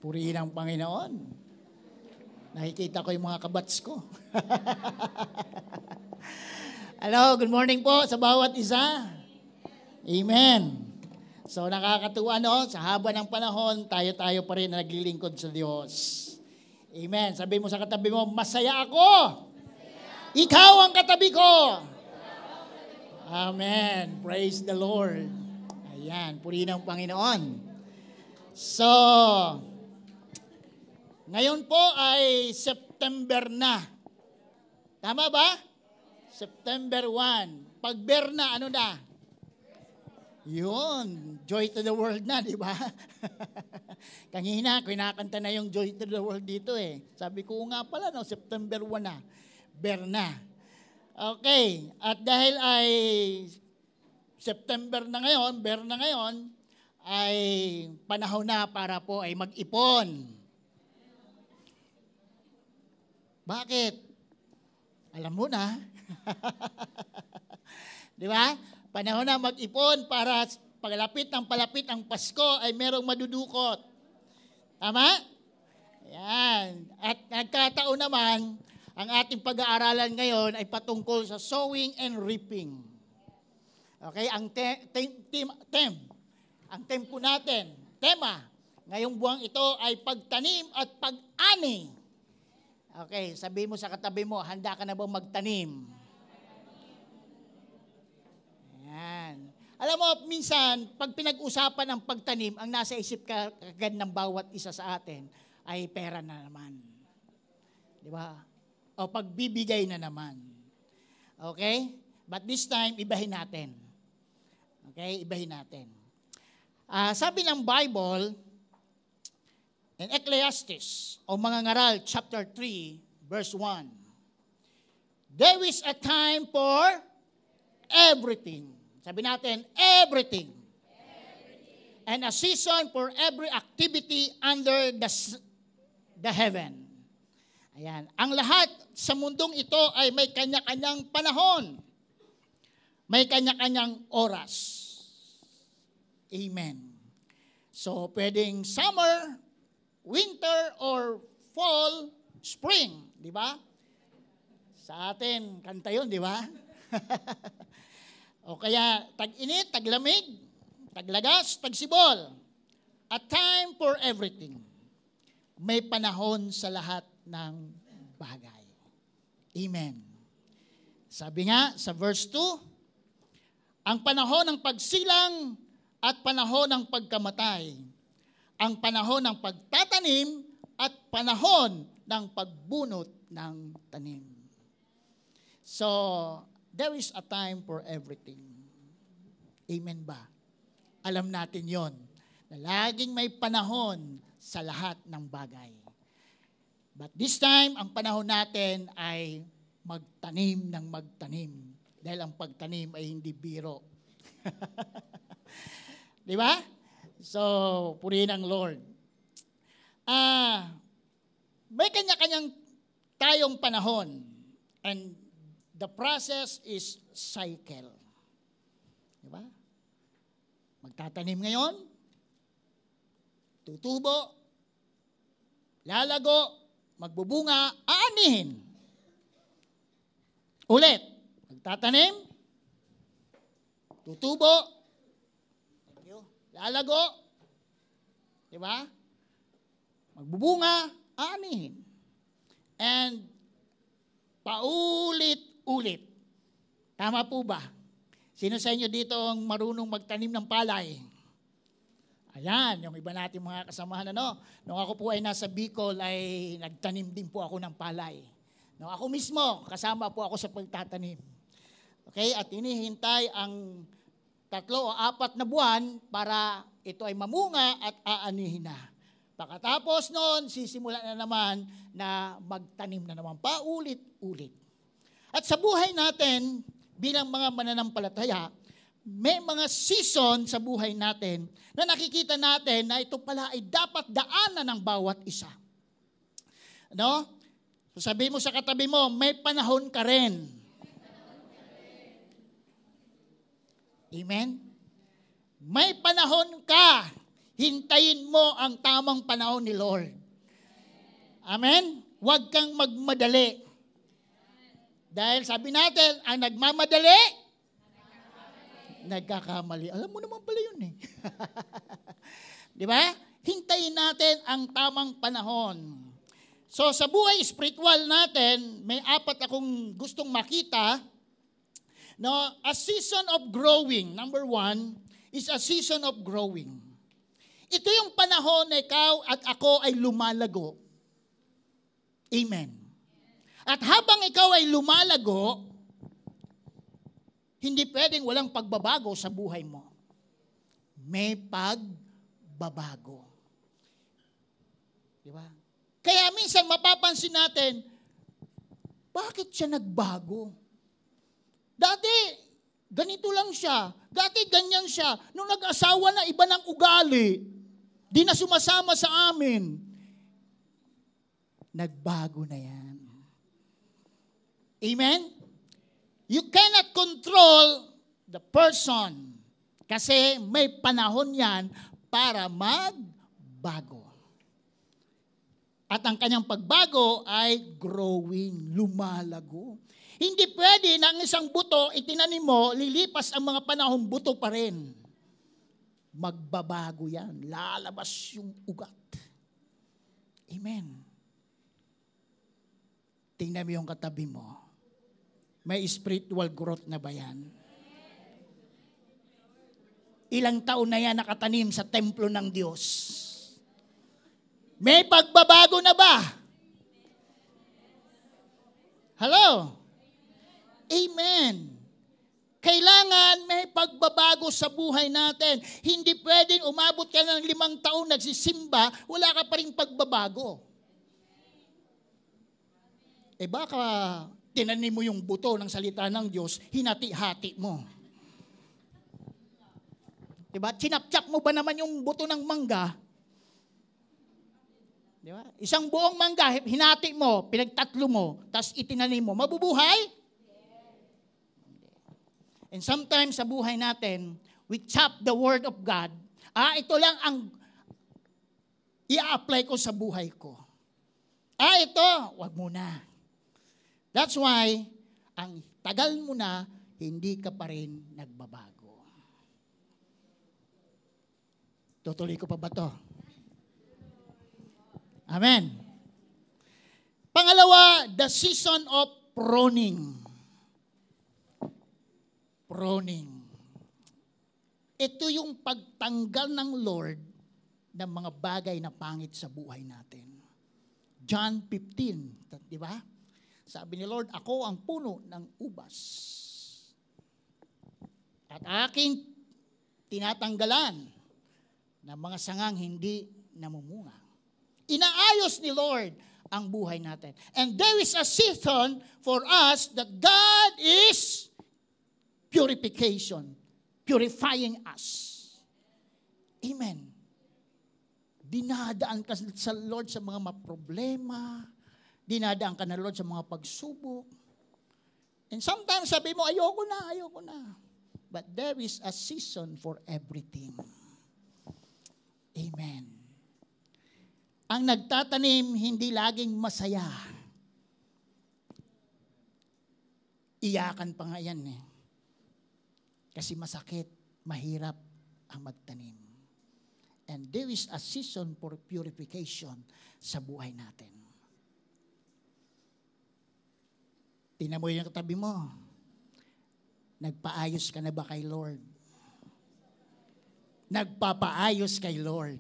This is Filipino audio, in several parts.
Purihin ang Panginoon. Nakikita ko yung mga kabats ko. Hello, good morning po sa bawat isa. Amen. So nakakatuwa, no? Sa haba ng panahon, tayo pa rin naglilingkod sa Diyos. Amen. Sabi mo sa katabi mo, masaya ako. Ikaw ang katabi ko. Amen. Praise the Lord. Ayan, purihin ang Panginoon. So, ngayon po ay September na. Tama ba? September 1. Pag Berna, ano na? Yun, joy to the world na, di ba? Kanina, kinakanta na yung joy to the world dito eh. Sabi ko nga pala, no, September 1 na. Berna. Okay, at dahil ay September na ngayon, Berna ngayon, ay panahon na para po ay mag-ipon. Bakit? Alam mo na. Di ba? Panahon na mag-ipon para palapit ang Pasko ay merong madudukot. Tama? Ayan. At nagkataon naman, ang ating pag-aaralan ngayon ay patungkol sa sowing and reaping. Okay? Ang tempo natin, tema, ngayong buwang ito ay pagtanim at pag-ani. Okay, sabi mo sa katabi mo, handa ka na bang magtanim? Ayan. Alam mo, minsan, pag pinag-usapan ng pagtanim, ang nasa isip kagad ng bawat isa sa atin ay pera na naman. Di ba? O pagbibigay na naman. Okay? But this time, ibahin natin. Okay? Ibahin natin. Sabi ng Bible, in Ecclesiastes, o mga ngaral, chapter 3, verse 1, there is a time for everything. Sabi natin, everything. And a season for every activity under the heaven. Ayan. Ang lahat sa mundong ito ay may kanya-kanyang panahon. May kanya-kanyang oras. Amen. So, pwedeng summer, winter, or fall, spring. Di ba? Sa atin, kanta yun, di ba? O kaya, tag-init, taglamig, taglagas, tagsibol. A time for everything. May panahon sa lahat ng bagay. Amen. Sabi nga sa verse 2, ang panahon ng pagsilang at panahon ng pagkamatay, ang panahon ng pagtatanim at panahon ng pagbunot ng tanim. So, there is a time for everything. Amen ba? Alam natin yon na laging may panahon sa lahat ng bagay. But this time, ang panahon natin ay magtanim ng magtanim. Dahil ang pagtanim ay hindi biro. Di ba? So, purihin ang Lord. May kanya-kanyang tayong panahon. And the process is cycle. Di ba? Magtatanim ngayon, tutubo, lalago, magbubunga, aanihin. Ulit, magtatanim, tutubo, lalago, di ba? Magbubunga, aanihin. And paulit-ulit. Tama po ba? Sino sa inyo dito ang marunong magtanim ng palay? Ayan, yung iba natin mga kasamahan, ano? Nung ako po ay nasa Bicol, ay nagtanim din po ako ng palay. No, ako mismo, kasama po ako sa pagtatanim. Okay, at hinihintay ang 3 o 4 na buwan para ito ay mamunga at aanihin na. Pagkatapos noon, sisimula na naman na magtanim na naman paulit-ulit. At sa buhay natin, bilang mga mananampalataya, may mga season sa buhay natin na nakikita natin na ito pala ay dapat daanan ng bawat isa. No? So sabihin mo sa katabi mo, may panahon ka rin. Amen? May panahon ka. Hintayin mo ang tamang panahon ni Lord. Amen? Huwag kang magmadali. Dahil sabi natin, ang nagmamadali, nagkakamali. Alam mo naman pala yun eh. Di ba? Hintayin natin ang tamang panahon. So sa buhay spiritual natin, may 4 akong gustong makita. No, a season of growing. Number 1 is a season of growing. Ito yung panahon na ikaw at ako ay lumalago. Amen. At habang ikaw ay lumalago, hindi pwedeng walang pagbabago sa buhay mo. May pagbabago. Di ba? Kaya minsan mapapansin natin, bakit siya nagbago? Dati, ganito lang siya. Dati, ganyan siya. Nung nag-asawa na, iba ng ugali. Di na sumasama sa amin. Nagbago na yan. Amen? You cannot control the person kasi may panahon yan para magbago. At ang kanyang pagbago ay growing, lumalago. Hindi pwede na ang isang buto, itinanim mo, lilipas ang mga panahon, buto pa rin. Magbabago yan. Lalabas yung ugat. Amen. Tingnan mo yung katabi mo. May spiritual growth na ba yan? Ilang taon na yan nakatanim sa templo ng Diyos? May pagbabago na ba? Hello? Amen. Kailangan may pagbabago sa buhay natin. Hindi pwedeng umabot ka ng 5 taon nagsisimba, wala ka pa rin pagbabago. Baka tinanim mo yung buto ng salita ng Diyos, hinati-hati mo. Diba? Chinap-chap mo ba naman yung buto ng mangga? Diba? Isang buong mangga, hinati mo, pinagtatlo mo, tapos itinanim mo, mabubuhay? And sometimes sa buhay natin, we chop the word of God. Ito lang ang i-apply ko sa buhay ko. Ito, wag muna. That's why, ang tagal mo na, hindi ka pa rin nagbabago. Tutuloy ko pa ba to? Amen. Pangalawa, the season of pruning. Pruning. Ito yung pagtanggal ng Lord ng mga bagay na pangit sa buhay natin. John 15, di ba? Sabi ni Lord, ako ang puno ng ubas. At aking tinatanggalan ng mga sangang hindi namumunga. Inaayos ni Lord ang buhay natin. And there is a season for us that God is purification, purifying us. Amen. Dinadaan ka sa Lord sa mga problema, dinadaan ka na Lord sa mga pagsubok. And sometimes sabi mo, ayoko na. But there is a season for everything. Amen. Ang nagtatanim, hindi laging masaya. Iyakan pa nga yan eh. Kasi masakit, mahirap ang magtanim. And there is a season for purification sa buhay natin. Tingnan mo yung katabi mo. Nagpaayos ka na ba kay Lord? Nagpapaayos kay Lord.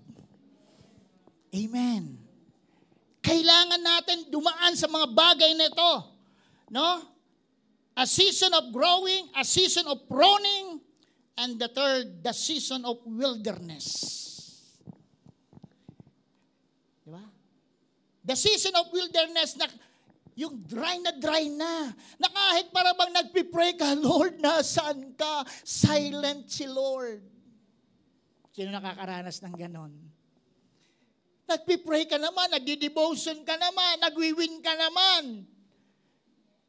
Amen. Kailangan natin dumaan sa mga bagay na ito. No? A season of growing, a season of pruning, and the third, the season of wilderness. Di ba? The season of wilderness na yung dry na, na kahit para bang nagpipray ka, Lord, nasaan ka? Silent si Lord. Sino nakakaranas ng ganon? Nagpipray ka naman, nagdi-devotion ka naman, nagwiwin ka naman.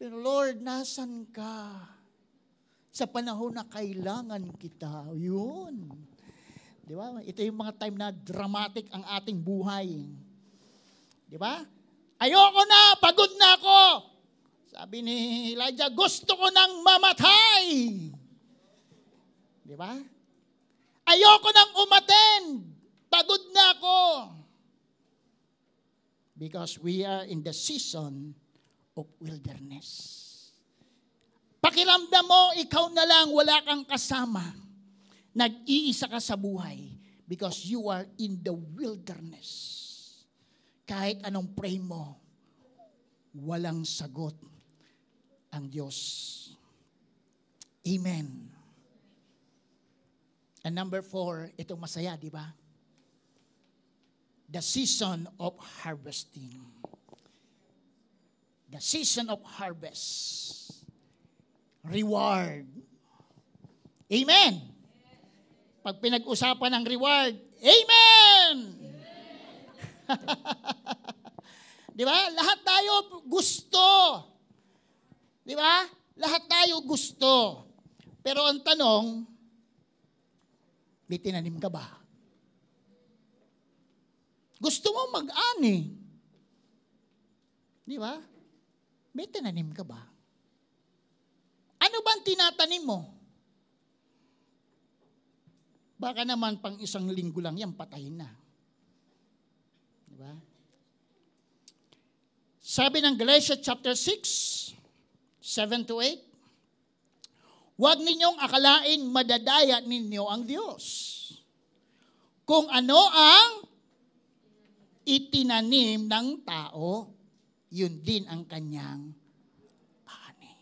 Pero Lord, nasan ka? Sa panahon na kailangan kita, yun. Di ba? Ito yung mga time na dramatic ang ating buhay. Di ba? Ayoko na, pagod na ako. Sabi ni Elijah, gusto ko nang mamatay. Di ba? Ayoko nang umattend. Pagod na ako. Because we are in the season of wilderness. Pakiramdam mo, ikaw na lang, wala kang kasama. Nag-iisa ka sa buhay because you are in the wilderness. Kahit anong pray mo, walang sagot ang Diyos. Amen. And number 4, itong masaya, di ba? The season of harvesting. The season of harvest. Reward. Amen. Pag pinag-usapan ng reward, amen! Di ba? Lahat tayo gusto. Di ba? Lahat tayo gusto. Pero ang tanong, may tinanim ka ba? Gusto mo mag-ani. Di ba? May tinanim ka ba? Ano bang tinatanim mo? Baka naman pang isang linggo lang yan, patayin na. Di ba? Sabi ng Galatians chapter 6, 7-8, huwag ninyong akalain madadaya ninyo ang Diyos. Kung ano ang itinanim ng tao, yun din ang kanyang ani.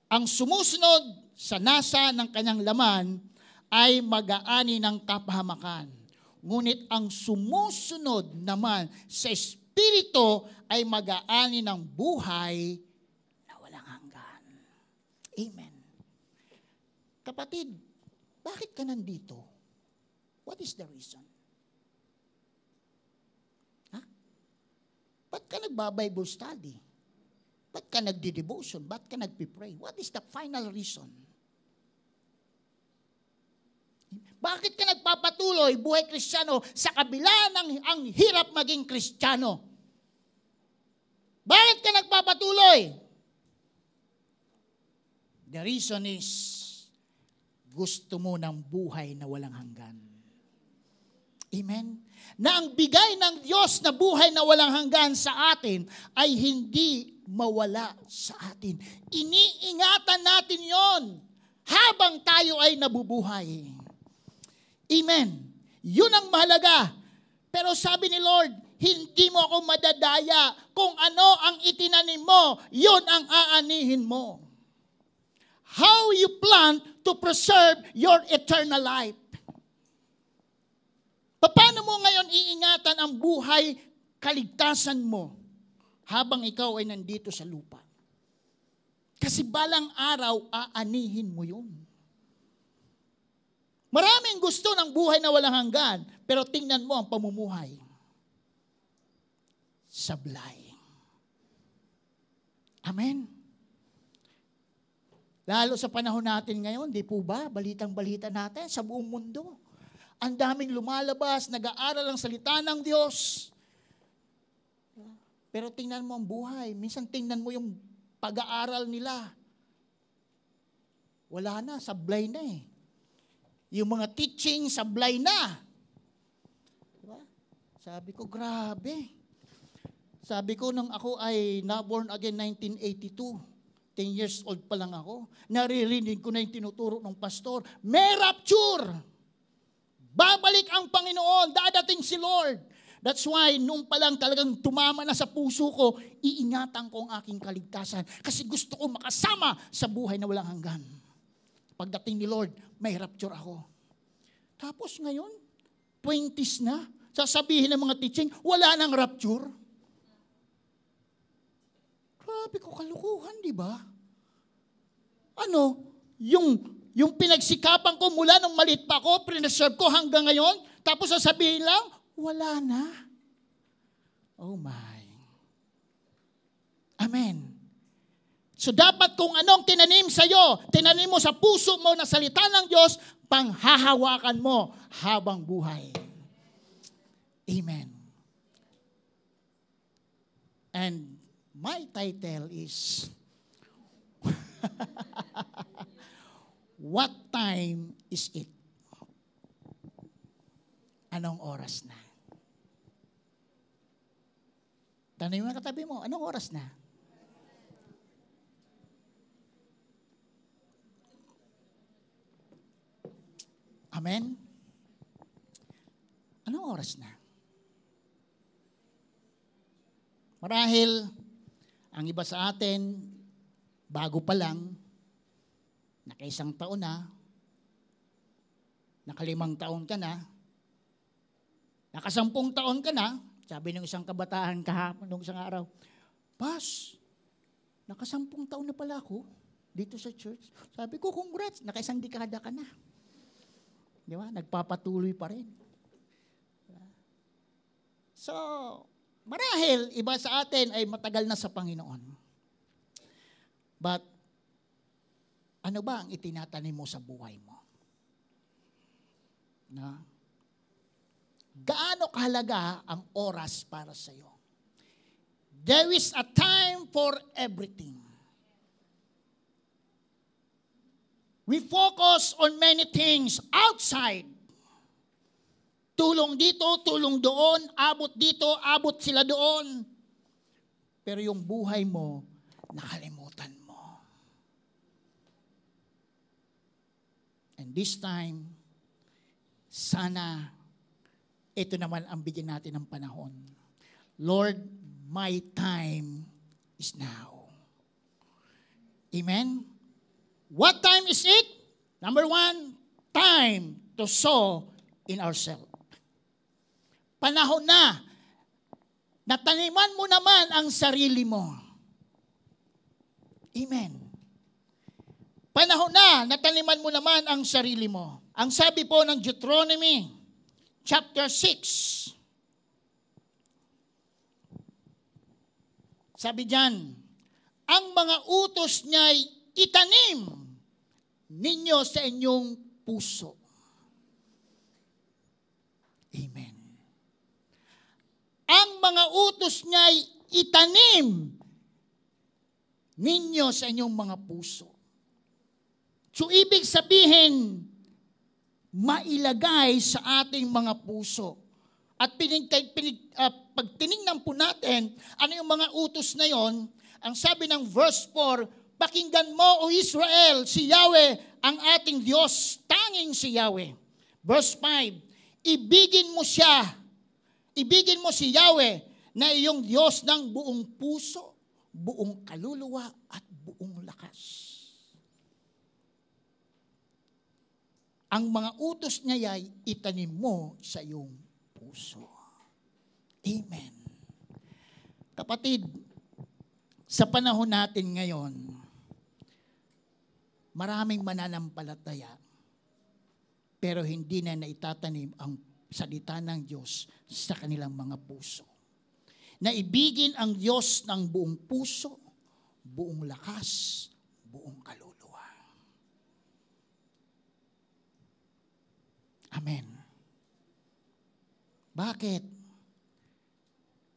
Ang sumusunod sa nasa ng kanyang laman ay mag-aani ng kapahamakan. Ngunit ang sumusunod naman sa Espiritu ay mag-aani ng buhay na walang hanggan. Amen. Kapatid, bakit ka nandito? What is the reason? Ba't ka nagba-Bible study? Ba't ka nagdi-devotion? Ba't ka nagpipray? What is the final reason? Bakit ka nagpapatuloy buhay Kristiyano sa kabila ng ang hirap maging Kristiyano? Bakit ka nagpapatuloy? The reason is, gusto mo ng buhay na walang hanggan. Amen? Na ang bigay ng Diyos na buhay na walang hanggan sa atin ay hindi mawala sa atin. Iniingatan natin yon habang tayo ay nabubuhay. Amen. Yun ang mahalaga. Pero sabi ni Lord, hindi mo ako madadaya. Kung ano ang itinanim mo, yun ang aanihin mo. How you plan to preserve your eternal life. Paano mo ngayon iingatan ang buhay, kaligtasan mo habang ikaw ay nandito sa lupa? Kasi balang araw, aanihin mo yun. Maraming gusto ng buhay na walang hanggan, pero tingnan mo ang pamumuhay. Sablay. Amen. Lalo sa panahon natin ngayon, di po ba? Balitang-balita natin sa buong mundo. Ang daming lumalabas, nag-aaral ang salita ng Diyos. Pero tingnan mo ang buhay. Minsan tingnan mo yung pag-aaral nila. Wala na, sablay na eh. Yung mga teaching, sablay na. Diba? Sabi ko, grabe. Sabi ko, nung ako ay na-born again 1982, 10 years old pa lang ako, naririnig ko na yung tinuturo ng pastor, may rapture! Babalik ang Panginoon, dadating si Lord. That's why, nung pa lang talagang tumama na sa puso ko, iingatan ko ang aking kaligtasan kasi gusto ko makasama sa buhay na walang hanggan. Pagdating ni Lord, may rapture ako. Tapos ngayon, 20s na, sasabihin ng mga teaching, wala nang rapture. Grabe ko, kalukuhan, di ba? Ano, yung pinagsikapan ko mula nung malit pa ako, preserve ko hanggang ngayon, tapos sasabihin lang, wala na. Oh my. Amen. So dapat kung anong tinanim sa'yo, tinanim mo sa puso mo na salita ng Diyos, panghahawakan mo habang buhay. Amen. And my title is What time is it? Anong oras na? Tanong mo katabi mo, anong oras na? Amen? Anong oras na? Marahil, ang iba sa atin, bago pa lang, nakaisang taon na, nakalimang taon ka na, nakasampung taon ka na, sabi ng isang kabataan kahapon, nung isang araw, Pas, nakasampung taon na pala ako dito sa church. Sabi ko, congrats, nakaisang dekada ka na. Di ba? Nagpapatuloy pa rin. So, marahil, iba sa atin ay matagal na sa Panginoon. But, ano ba ang itinatanim mo sa buhay mo? Na? Gaano kahalaga ang oras para sa iyo? There is a time for everything. We focus on many things outside. Tulong dito, tulong doon, abot dito, abot sila doon. Pero yung buhay mo, nakalimutan mo. And this time, sana ito naman ang bigyan natin ng panahon. Lord, my time is now. Amen? What time is it? Number 1, time to sow in ourselves. Panahon na, nataniman mo naman ang sarili mo. Amen. Panahon na, nataniman mo naman ang sarili mo. Ang sabi po ng Deuteronomy, chapter 6, sabi diyan, ang mga utos niya'y itanim ninyo sa inyong puso. Amen. Ang mga utos niya'y itanim ninyo sa inyong mga puso. So, ibig sabihin, mailagay sa ating mga puso. At pag tinignan po natin, ano yung mga utos na yon, ang sabi ng verse 4, pakinggan mo, O Israel, si Yahweh, ang ating Diyos, tanging si Yahweh. Verse 5, ibigin mo siya, ibigin mo si Yahweh na iyong Diyos ng buong puso, buong kaluluwa, at buong lakas. Ang mga utos niya ay itanim mo sa iyong puso. Amen. Kapatid, sa panahon natin ngayon, maraming mananampalataya, pero hindi na naitatanim ang salita ng Diyos sa kanilang mga puso. Naibigin ang Diyos ng buong puso, buong lakas, buong kaluluwa. Amen. Bakit?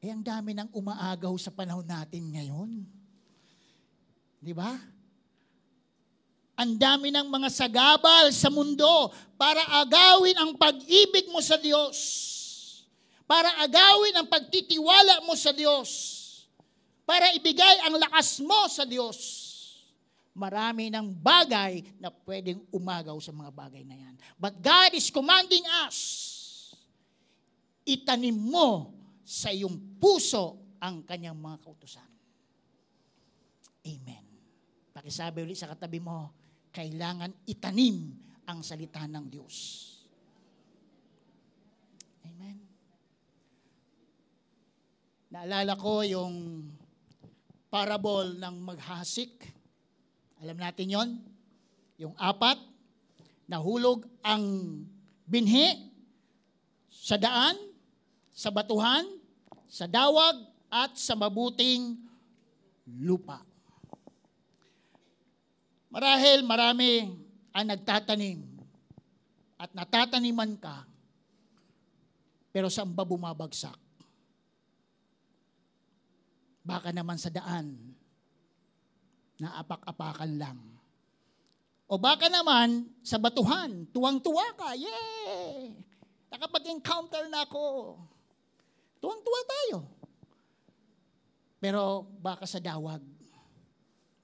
Ang dami nang umaagaw sa panahon natin ngayon. Di ba? Ang dami ng mga sagabal sa mundo para agawin ang pag-ibig mo sa Diyos. Para agawin ang pagtitiwala mo sa Diyos. Para ibigay ang lakas mo sa Diyos. Marami ng bagay na pwedeng umagaw sa mga bagay na yan. But God is commanding us, itanim mo sa iyong puso ang kanyang mga kautusan. Amen. Pakisabi ulit sa katabi mo, kailangan itanim ang salita ng Diyos. Amen. Naalala ko yung parable ng maghasik. Alam natin yon, yung 4, nahulog ang binhi sa daan, sa batuhan, sa dawag, at sa mabuting lupa. Marahil marami ang nagtatanim. at natataniman ka, pero saan ba bumabagsak? Baka naman sa daan, na apak-apakan lang. O baka naman sa batuhan, tuwang-tuwa ka, yay! Nakapag-encounter na ako. Tuwang-tuwa tayo. Pero baka sa dawag,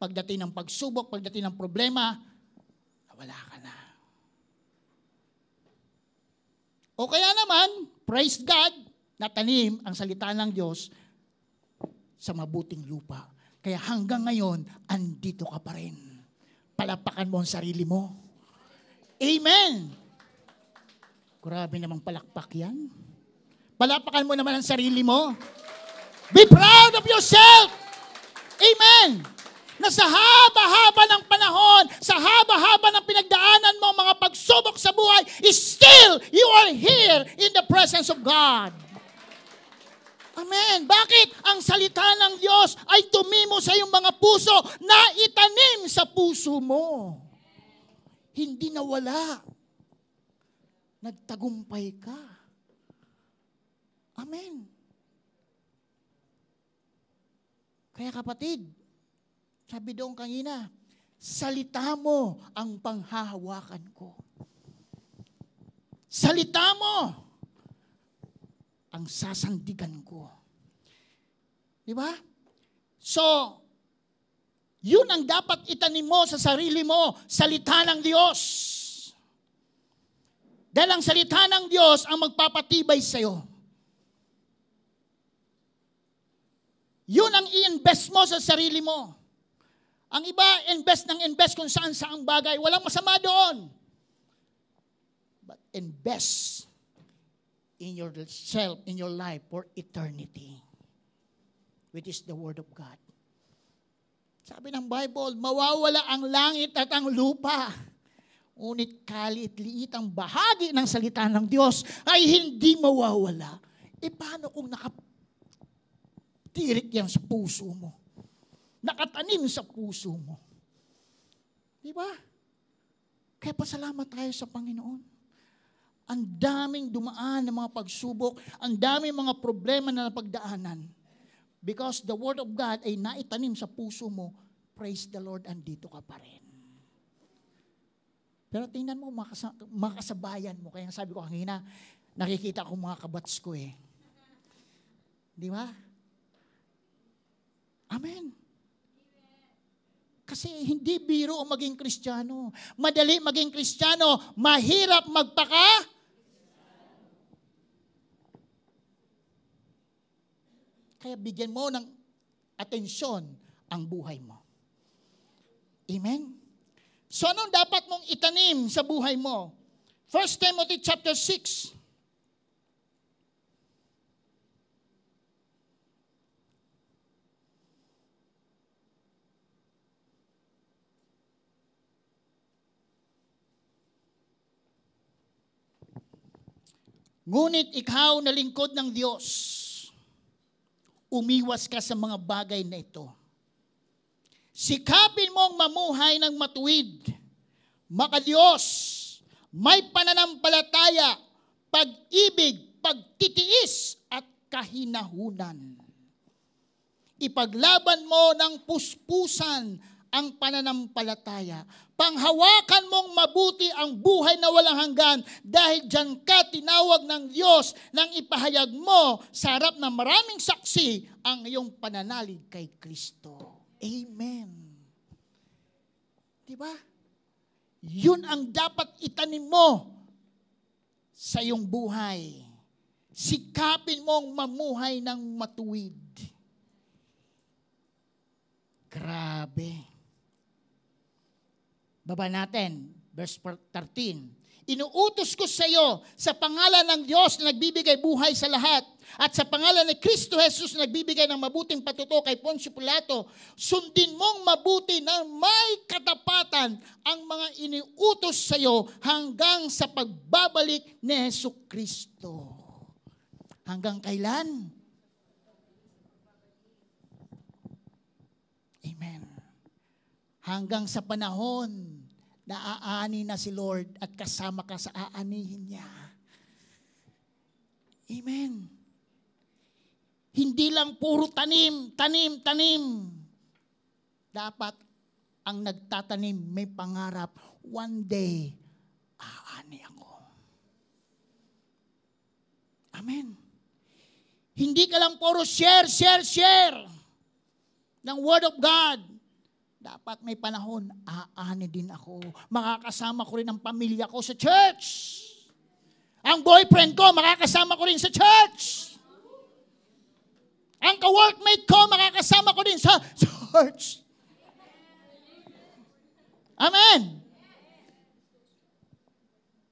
pagdating ng pagsubok, pagdating ng problema, wala ka na. O kaya naman, praise God, natanim ang salita ng Diyos sa mabuting lupa. Kaya hanggang ngayon, andito ka pa rin. Palapakan mo ang sarili mo. Amen! Grabe namang palakpak yan. Palapakan mo naman ang sarili mo. Be proud of yourself! Amen! Na sa haba-haba ng panahon, sa haba-haba ng pinagdaanan mo, mga pagsubok sa buhay, still you are here in the presence of God. Amen. Bakit? Ang salita ng Diyos ay tumimo sa iyong mga puso na itanim sa puso mo. Hindi nawala. Nagtagumpay ka. Amen. Kaya kapatid, sabi doon kanina, salita mo ang panghahawakan ko. Salita mo ang sasandigan ko. Di ba? So, yun ang dapat itanim mo sa sarili mo, salita ng Diyos. Dahil ang salita ng Diyos ang magpapatibay sa iyo. Yun ang i-invest mo sa sarili mo. Ang iba, invest kung saan-saang bagay. Walang masama doon. But invest in yourself, in your life for eternity, which is the Word of God. Sabi ng Bible, mawawala ang langit at ang lupa. Ngunit kalit-liit ang bahagi ng salita ng Diyos ay hindi mawawala. E paano kung nakatirik yan sa puso mo? Nakatanim sa puso mo. Di ba? Kaya pasalamat tayo sa Panginoon. Ang daming dumaan ng mga pagsubok, ang daming mga problema na napagdaanan. Because the Word of God ay naitanim sa puso mo, praise the Lord, andito ka pa rin. Pero tingnan mo, makasabayan mo. Kaya sabi ko kanina, nakikita ko mga kabats ko eh. Di ba? Amen. Kasi hindi biro o maging Kristiyano. Madali maging Kristiyano, mahirap magpaka. Kaya bigyan mo ng atensyon ang buhay mo. Amen? So anong dapat mong itanim sa buhay mo? 1 Timothy chapter 6. Ngunit ikaw na lingkod ng Diyos, umiwas ka sa mga bagay na ito. Sikapin mong mamuhay ng matuwid, makadiyos, may pananampalataya, pag-ibig, pagtitiis, at kahinahunan. Ipaglaban mo ng puspusan ang pananampalataya. Panghawakan mong mabuti ang buhay na walang hanggan dahil dyan ka tinawag ng Diyos nang ipahayag mo sa harap ng maraming saksi ang iyong pananalig kay Kristo. Amen. Diba? Yun ang dapat itanim mo sa iyong buhay. Sikapin mong mamuhay ng matuwid. Grabe. Baba natin, verse 13. Inuutos ko sa iyo sa pangalan ng Diyos na nagbibigay buhay sa lahat at sa pangalan ni Kristo Jesus na nagbibigay ng mabuting patuto kay Poncio Pilato, sundin mong mabuti na may katapatan ang mga iniutos sa iyo hanggang sa pagbabalik ni Jesucristo. Hanggang kailan? Amen. Hanggang sa panahon naaani na si Lord at kasama ka sa aanihin niya. Amen. Hindi lang puro tanim. Dapat ang nagtatanim may pangarap, one day, aani ako. Amen. Hindi ka lang puro share ng Word of God. Dapat may panahon, aani din ako. Makakasama ko rin ang pamilya ko sa church. Ang boyfriend ko, makakasama ko rin sa church. Ang ka-workmate ko, makakasama ko din sa church. Amen.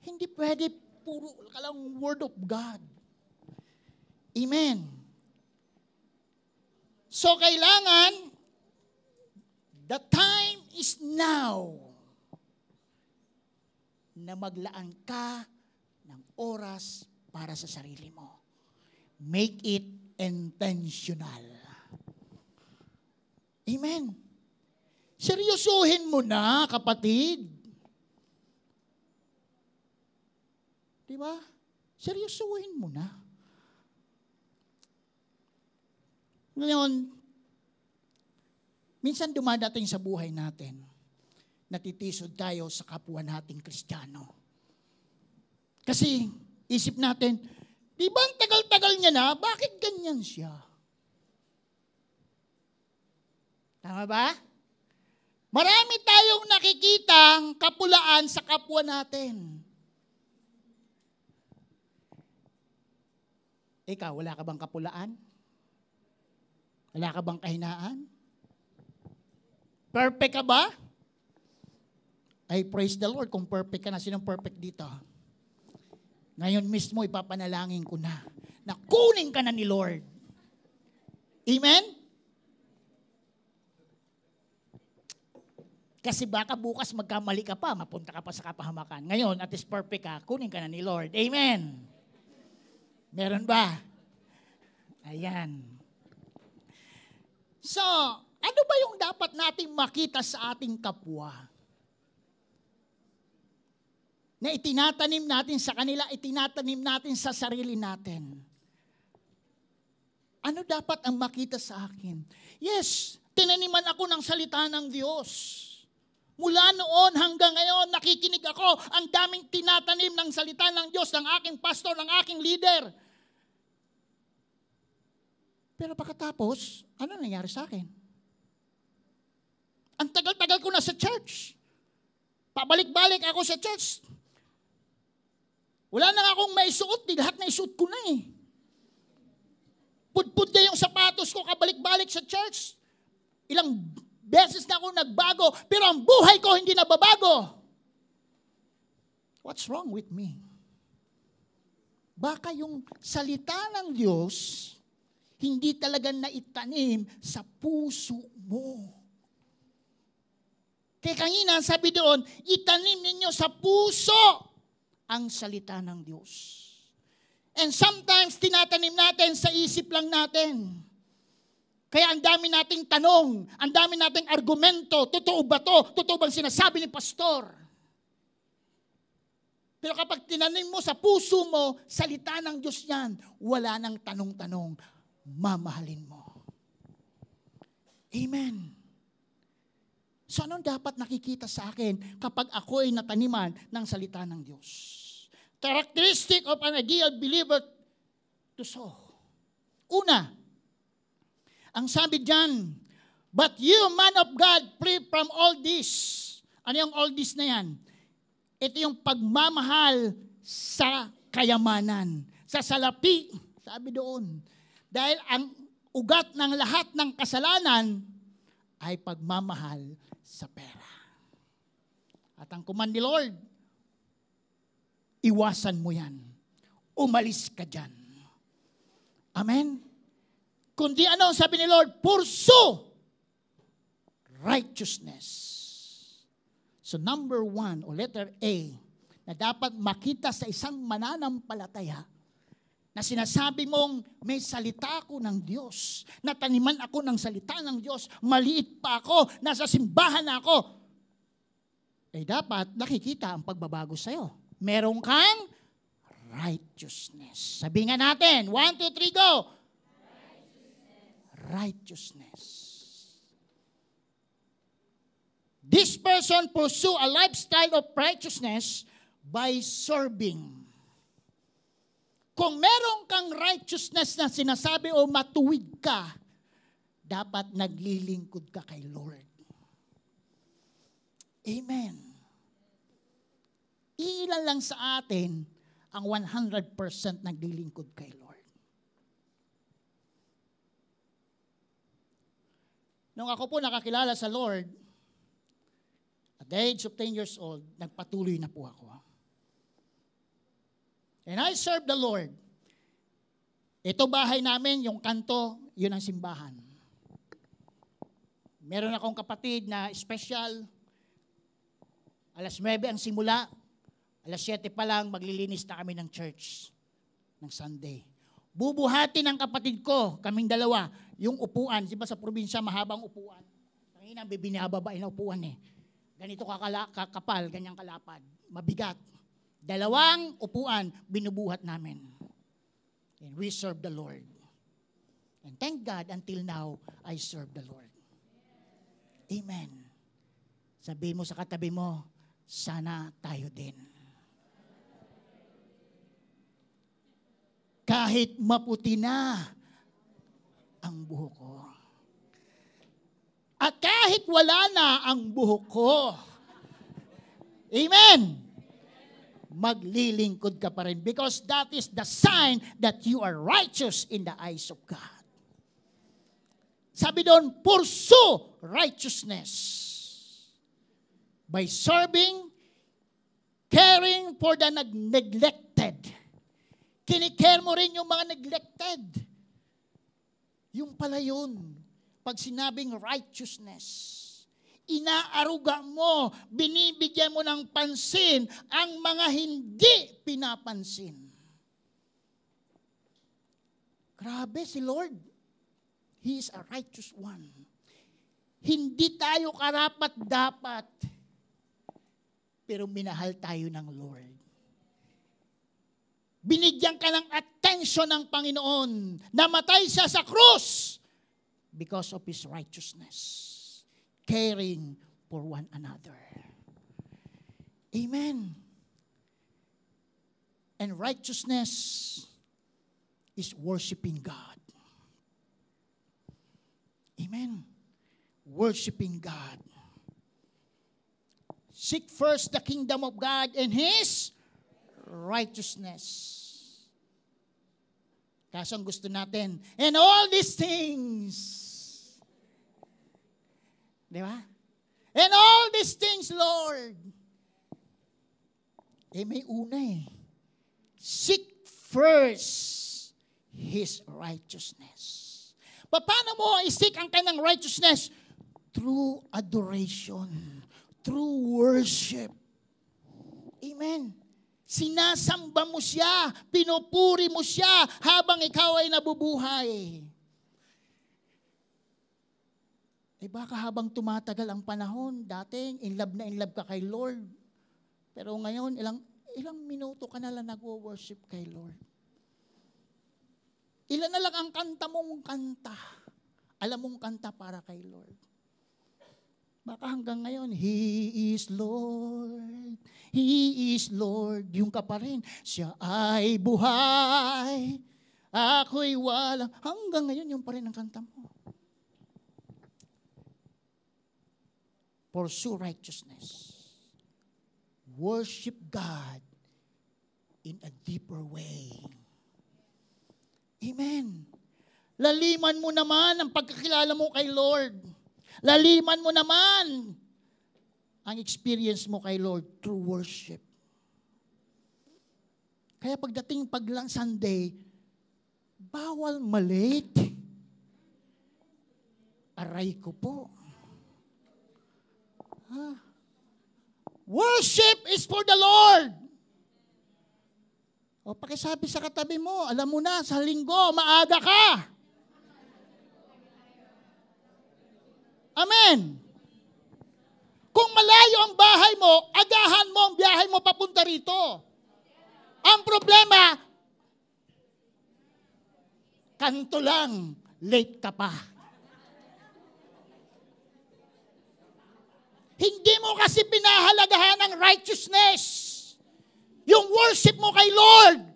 Hindi pwede puro ka lang Word of God. Amen. So kailangan, the time is now na maglaan ka ng oras para sa sarili mo. Make it intentional. Amen. Seryosuhin mo na, kapatid. Diba? Seryosuhin mo na. Ngayon, minsan dumadating sa buhay natin, natitisod tayo sa kapwa nating Kristiyano. Kasi isip natin, di ba ang tagal-tagal niya na, bakit ganyan siya? Tama ba? Marami tayong nakikitang kapulaan sa kapwa natin. Ikaw, wala ka bang kapulaan? Wala ka bang kahinaan? Perfect ka ba? Ay, praise the Lord kung perfect ka na. Sinong perfect dito? Ngayon mismo, ipapanalangin ko na kunin ka na ni Lord. Amen? Kasi baka bukas magkamali ka pa, mapunta ka pa sa kapahamakan. Ngayon, at least perfect ka, kunin ka na ni Lord. Amen? Meron ba? Ayan. So, ano ba yung dapat nating makita sa ating kapwa? Na itinatanim natin sa kanila, itinatanim natin sa sarili natin. Ano dapat ang makita sa akin? Yes, tinaniman ako ng salita ng Diyos. Mula noon hanggang ngayon, nakikinig ako, ang daming tinatanim ng salita ng Diyos, ng aking pastor, ng aking leader. Pero pagkatapos, ano nangyari sa akin? Ang tagal-tagal ko na sa church. Pabalik-balik ako sa church. Wala na akong maisuot, lahat na isuot ko na eh. Pudpud na yung sapatos ko, kabalik-balik sa church. Ilang beses na ako nagbago, pero ang buhay ko hindi nababago. What's wrong with me? Baka yung salita ng Diyos, hindi talaga naitanim sa puso mo. Kaya kanina sabi doon, itanim ninyo sa puso ang salita ng Diyos. And sometimes tinatanim natin sa isip lang natin. Kaya ang dami nating tanong, ang dami nating argumento, totoo ba to? Totoo bang sinasabi ni pastor? Pero kapag tinanim mo sa puso mo, salita ng Diyos yan, wala nang tanong-tanong, mamahalin mo. Amen. So anong dapat nakikita sa akin kapag ako ay nataniman ng salita ng Diyos? Characteristic of an ideal believer to sow. Una, ang sabi dyan, but you, man of God, free from all this. Ano yung all this na yan? Ito yung pagmamahal sa kayamanan, sa salapi, sabi doon. Dahil ang ugat ng lahat ng kasalanan ay pagmamahal sa pera. At ang command ni Lord, iwasan mo yan. Umalis ka dyan. Amen? Kundi ano sabi ni Lord? Pursue righteousness. So number 1 o letter A na dapat makita sa isang mananampalataya na sinasabi mong may salita ako ng Diyos, nataniman ako ng salita ng Diyos, maliit pa ako, nasa simbahan na ako. dapat nakikita ang pagbabago sa'yo. Meron kang righteousness. Sabi nga natin, 1, 2, 3, go! Righteousness. This person pursue a lifestyle of righteousness by serving. Kung meron kang righteousness na sinasabi o matuwid ka, dapat naglilingkod ka kay Lord. Amen. Ilan lang sa atin ang 100% naglilingkod kay Lord. Nung ako po nakakilala sa Lord, at the age of 10 years old, nagpatuloy na po ako. And I serve the Lord. Ito bahay namin, yung kanto, yun ang simbahan. Meron akong kapatid na special. Alas 9 ang simula. Alas 7 pa lang, maglilinis na kami ng church ng Sunday. Bubuhati ng kapatid ko, kaming dalawa, yung upuan. Diba sa probinsya, mahabang upuan. Tangina, bibinababain na upuan eh. Ganito kakapal, ganyang kalapad. Mabigat. 2 upuan, binubuhat namin. And we serve the Lord. And thank God, until now, I serve the Lord. Amen. Sabi mo sa katabi mo, sana tayo din. Kahit maputi na ang buhok ko. At kahit wala na ang buhok ko. Amen. Maglilingkod ka pa rin because that is the sign that you are righteous in the eyes of God. Sabi doon, pursue righteousness by serving, caring for the neglected. Kinikare mo rin yung mga neglected. Yung pala yun. Pag sinabing righteousness, inaaruga mo, binibigyan mo ng pansin ang mga hindi pinapansin. Grabe si Lord. He is a righteous one. Hindi tayo karapat-dapat, pero minahal tayo ng Lord. Binigyan ka ng attention ng Panginoon. Namatay siya sa krus because of His righteousness. Caring for one another. Amen. And righteousness is worshiping God. Amen. Worshiping God. Seek first the kingdom of God and His righteousness. Kaso ang gusto natin, and all these things. Di ba? And all these things, Lord. May una eh. Seek first His righteousness. Paano mo i-seek ang kanyang righteousness? Through adoration. Through worship. Amen. Sinasamba mo siya, pinupuri mo siya habang ikaw ay nabubuhay. Baka habang tumatagal ang panahon, dating in love ka kay Lord. Pero ngayon, ilang minuto ka na lang nag-worship kay Lord. Ilan na lang ang kanta mong kanta. Alam mong kanta para kay Lord. Baka hanggang ngayon, He is Lord. He is Lord. Yung ka pa rin, siya ay buhay. Ako'y walang. Hanggang ngayon, yung pa rin ang kanta mo. Pursue righteousness. Worship God in a deeper way. Amen. Laliman mo naman ang pagkakilala mo kay Lord. Laliman mo naman ang experience mo kay Lord through worship. Kaya pagdating paglang Sunday, bawal malate. Aray ko po. Worship is for the Lord. O pakisabi sa katabi mo, alam mo na, sa linggo, maaga ka. Amen. Kung malayo ang bahay mo, agahan mo ang biyahe mo papunta rito. Ang problema, kanto lang, late ka pa. Hindi mo kasi pinahalagahan ang righteousness. Yung worship mo kay Lord.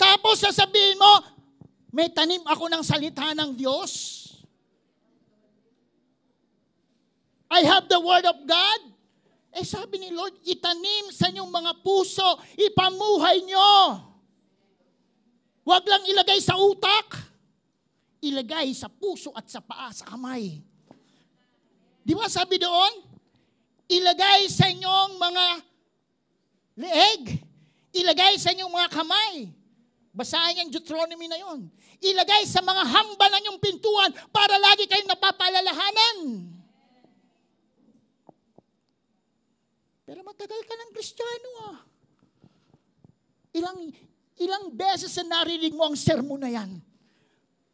Tapos sasabihin mo, may tanim ako ng salita ng Diyos. I have the Word of God. Sabi ni Lord, itanim sa inyong mga puso, ipamuhay nyo. Huwag lang ilagay sa utak. Ilagay sa puso at sa paa, sa kamay. Di ba sabi doon? Ilagay sa inyong mga leeg. Ilagay sa inyong mga kamay. Basahin yung Deuteronomy na yon. Ilagay sa mga hamba ng inyong pintuan para lagi kayong napapalalahanan. Pero matagal ka ng Kristiyano ah. Ilang beses na narinig mo ang sermon na yan.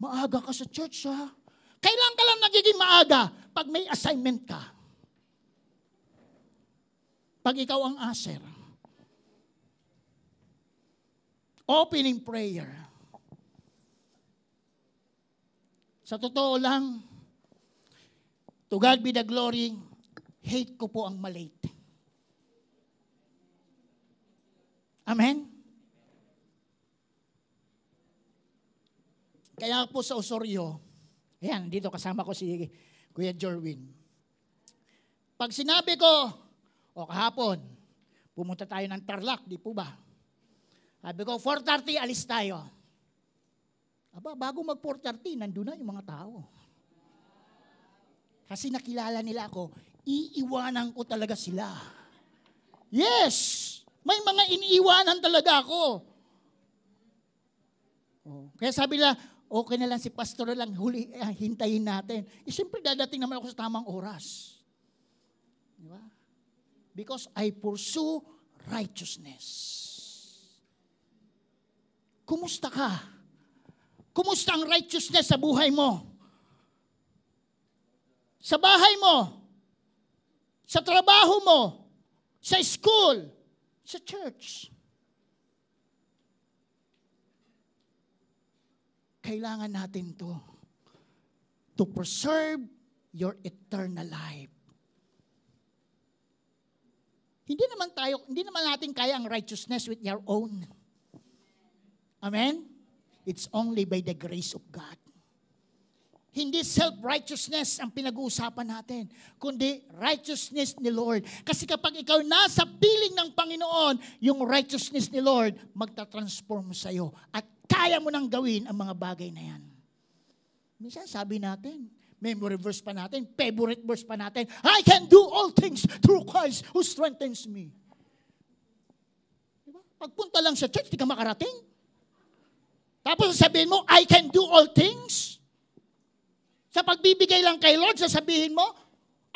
Maaga ka sa church ha. Kailan ka lang nagiging maaga? Pag may assignment ka. Pag ikaw ang aser. Opening prayer. Sa totoo lang, to God be the glory, hate ko po ang malate. Amen? Kaya po sa Osorio, ayan, dito kasama ko si Kuya Jorwin. Pag sinabi ko, kahapon, pumunta tayo ng Tarlac, di po ba? Sabi ko, 4:30, alis tayo. Aba, bago mag 4:30, nandun na yung mga tao. Kasi nakilala nila ako, iiwanan ko talaga sila. Yes! May mga iniiwanan talaga ako. Kaya sabi nila, okay na lang si pastor na lang, hintayin natin. Siyempre dadating naman ako sa tamang oras. Di ba? Because I pursue righteousness. Kumusta ka? Kumusta ang righteousness sa buhay mo? Sa bahay mo? Sa trabaho mo? Sa school? Sa church? Kailangan natin to preserve your eternal life. Hindi naman natin kaya ang righteousness with your own. Amen? It's only by the grace of God. Hindi self-righteousness ang pinag-uusapan natin, kundi righteousness ni Lord. Kasi kapag ikaw nasa piling ng Panginoon, yung righteousness ni Lord magta-transform sa iyo at kaya mo nang gawin ang mga bagay na yan. Minsan sabi natin, memory verse pa natin, favorite verse pa natin, I can do all things through Christ who strengthens me. Diba? Pagpunta lang sa church, di ka makarating. Tapos sasabihin mo, I can do all things. Sa pagbibigay lang kay Lord, sasabihin mo,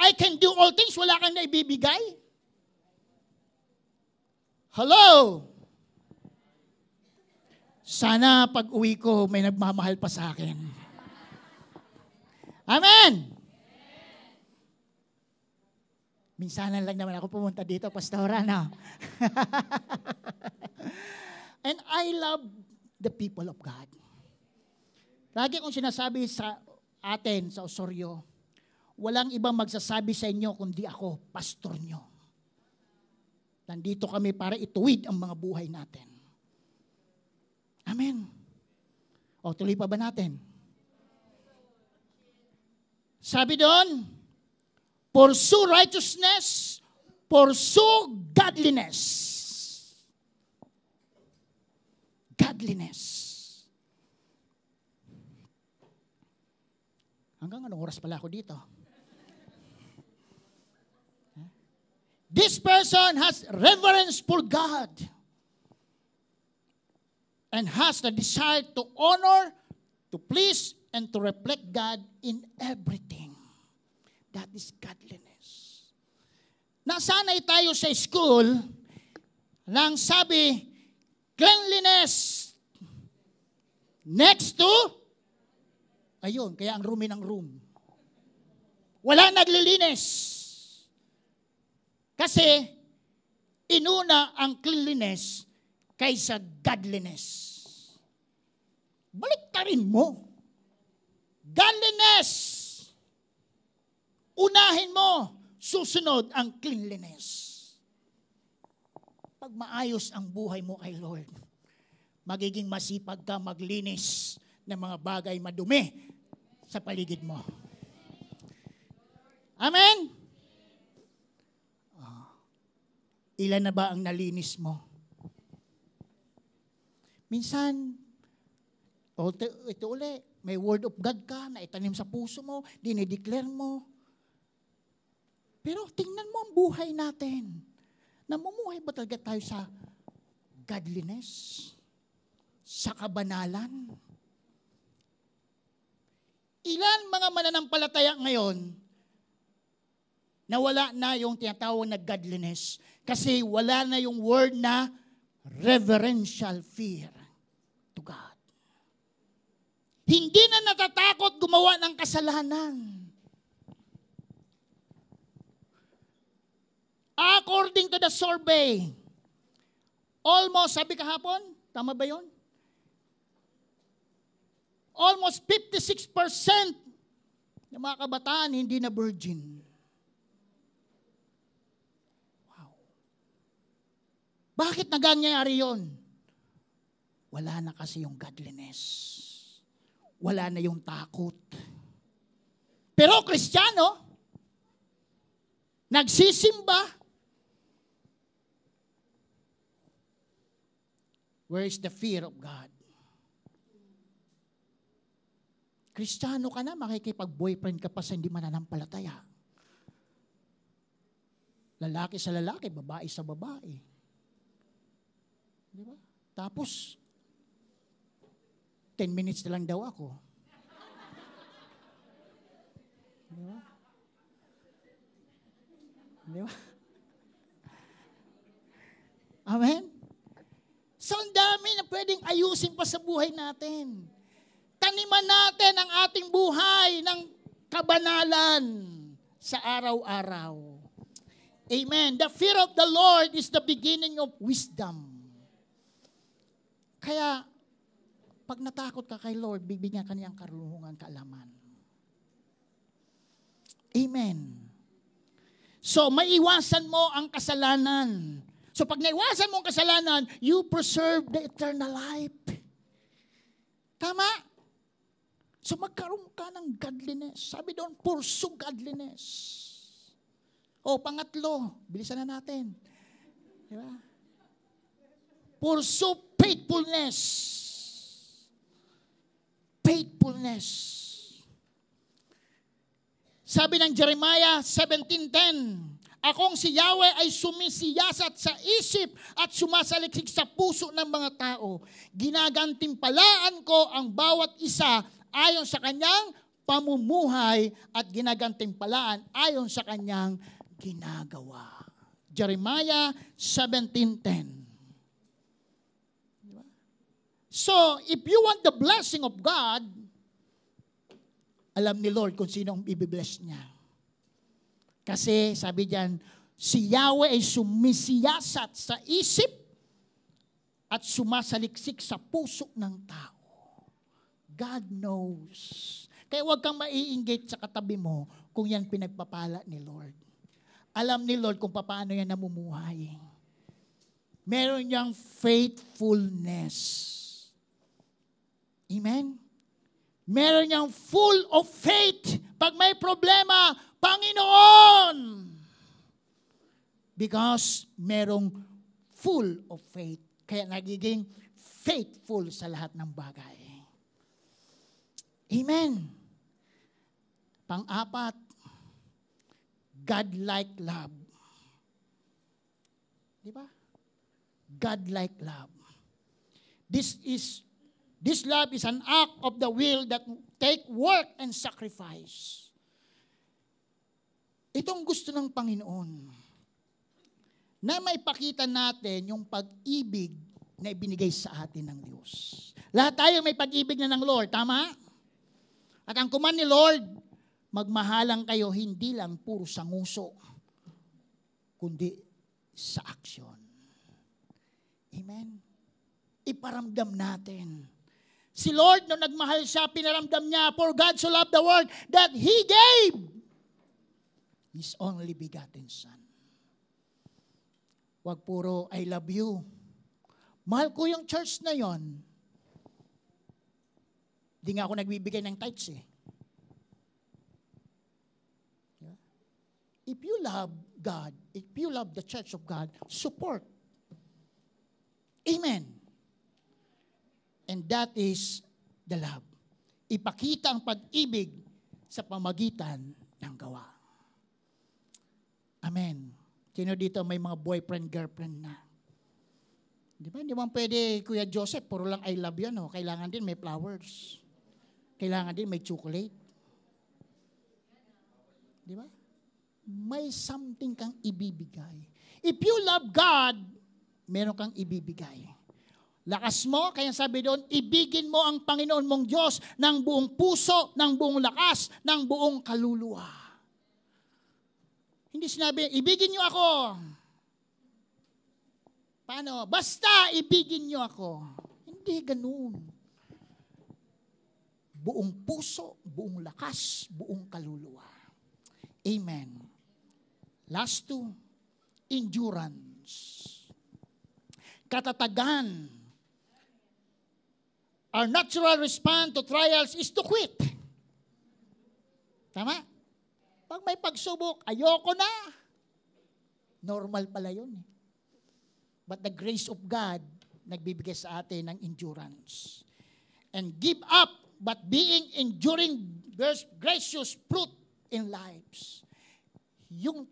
I can do all things, wala kang naibibigay. Hello? Sana pag uwi ko, may nagmamahal pa sa akin. Amen! Minsanan lang naman ako pumunta dito, Pastora, no? And I love the people of God. Lagi kong sinasabi sa atin, sa Osorio, walang ibang magsasabi sa inyo kundi ako, pastor nyo. Nandito kami para ituwid ang mga buhay natin. Amen. Tuloy pa ba natin? Sabi doon, pursue righteousness, pursue godliness. Godliness. Hanggang anong oras pala ako dito? This person has reverence for God and has the desire to honor, to please, and to reflect God in everything. That is godliness. Nasanay tayo sa school nang sabi, cleanliness next to, ayun, kaya ang room in ang room. Wala naglilinis. Kasi, inuna ang cleanliness kaysa godliness. Baliktarin mo. Godliness. Unahin mo. Susunod ang cleanliness. Pag maayos ang buhay mo kay Lord, magiging masipag ka maglinis ng mga bagay madumi sa paligid mo. Amen? Ilan na ba ang nalinis mo? Minsan, ito uli, may word of God ka na itanim sa puso mo, dinideclare mo. Pero tingnan mo ang buhay natin. Namumuhay ba talaga tayo sa godliness? Sa kabanalan? Ilan mga mananampalataya ngayon na wala na yung tinatawag na godliness kasi wala na yung word na reverential fear to God. Hindi na natatakot gumawa ng kasalanan. According to the survey, almost, sabi kahapon, tama ba yun? Almost 56% ng mga kabataan hindi na virgin. Wow. Bakit nagangyayari yun? Wala na kasi yung godliness. Wala na yung takot. Pero Kristiyano, nagsisimba, where is the fear of God? Kristiyano ka na, makikipag-boyfriend ka pa sa hindi mananampalataya. Lalaki sa lalaki, babae sa babae. Di ba? Tapos, 10 minutes na lang daw ako. Di ba? Di ba? Amen? So, ang dami na pwedeng ayusin pa sa buhay natin. Taniman natin ang ating buhay ng kabanalan sa araw-araw. Amen. The fear of the Lord is the beginning of wisdom. Kaya, pag natakot ka kay Lord, bibigyan ka niyang karunungan, kaalaman. Amen. So, maiwasan mo ang kasalanan. So, pag naiwasan mo ang kasalanan, you preserve the eternal life. Tama? So, magkaroon ka ng godliness. Sabi doon, pursue godliness. O, pangatlo, bilisan na natin. Diba? Pursue faithfulness. Faithfulness. Sabi ng Jeremiah 17:10, akong si Yahweh ay sumisiyasat sa isip at sumasaliksik sa puso ng mga tao. Ginagantimpalaan ko ang bawat isa ayon sa kanyang pamumuhay at ginagantimpalaan ayon sa kanyang ginagawa. Jeremiah 17:10. So, if you want the blessing of God, alam ni Lord kung sino ang ibibless niya. Kasi sabi diyan, si Yahweh ay sumisiyasat sa isip at sumasaliksik sa puso ng tao. God knows. Kaya huwag kang maiinggit sa katabi mo kung yan pinagpapala ni Lord. Alam ni Lord kung paano yan namumuhay. Meron niyang faithfulness. Amen? Meron niyang full of faith. Pag may problema, Panginoon! Because merong full of faith. Kaya nagiging faithful sa lahat ng bagay. Amen. Pang-apat, God-like love. Di ba? God-like love. This love is an act of the will that take work and sacrifice. Itong gusto ng Panginoon na may pakita natin yung pag-ibig na ibinigay sa atin ng Diyos. Lahat tayo may pag-ibig na ng Lord, tama? At ang command ni Lord, magmahalang kayo hindi lang puro sa nguso, kundi sa aksyon. Amen? Iparamdam natin. Si Lord, nung nagmahal siya, pinaramdam niya, for God so loved the world that He gave His only begotten Son. Huwag puro, I love you. Mahal ko yung church na yon. Di nga ako nagbibigay ng tithes eh. If you love God, if you love the church of God, support. Amen. And that is the love. Ipakita ang pag-ibig sa pamagitan ng gawa. Amen. Sino dito may mga boyfriend, girlfriend na? Di ba? Hindi mo pwede, Kuya Joseph, puro lang I love you, no? Kailangan din may flowers. Kailangan din may chocolate. Di ba? May something kang ibibigay. If you love God, meron kang ibibigay. Lakas mo, kaya sabi doon, ibigin mo ang Panginoon mong Diyos ng buong puso, ng buong lakas, ng buong kaluluwa. Hindi sinabi, ibigin niyo ako. Paano? Basta ibigin niyo ako. Hindi ganun. Buong puso, buong lakas, buong kaluluwa. Amen. Last two, endurance. Katatagan. Our natural response to trials is to quit. Tama? Pag may pagsubok, ayoko na. Normal pala yun. But the grace of God, nagbibigay sa atin ng endurance. And give up, but being enduring gracious fruit in lives. Yung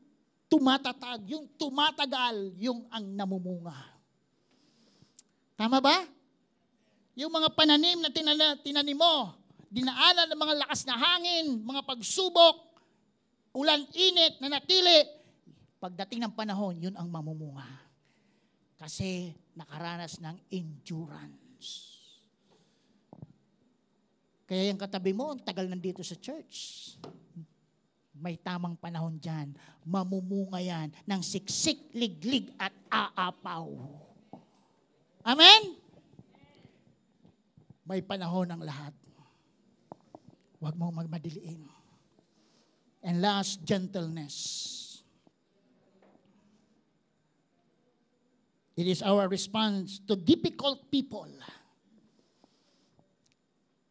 tumatatag, yung tumatagal, yung ang namumunga. Tama ba? Yung mga pananim na tinanim mo, dinaanan ng mga lakas na hangin, mga pagsubok, ulan-init na natili, pagdating ng panahon, yun ang mamumunga. Kasi nakaranas ng endurance. Kaya yung katabi mo, ang tagal nandito sa church. May tamang panahon dyan. Mamumunga yan ng siksik, liglig at aapaw. Amen? May panahon ang lahat. Huwag mong magmadiliin. And last, gentleness. It is our response to difficult people.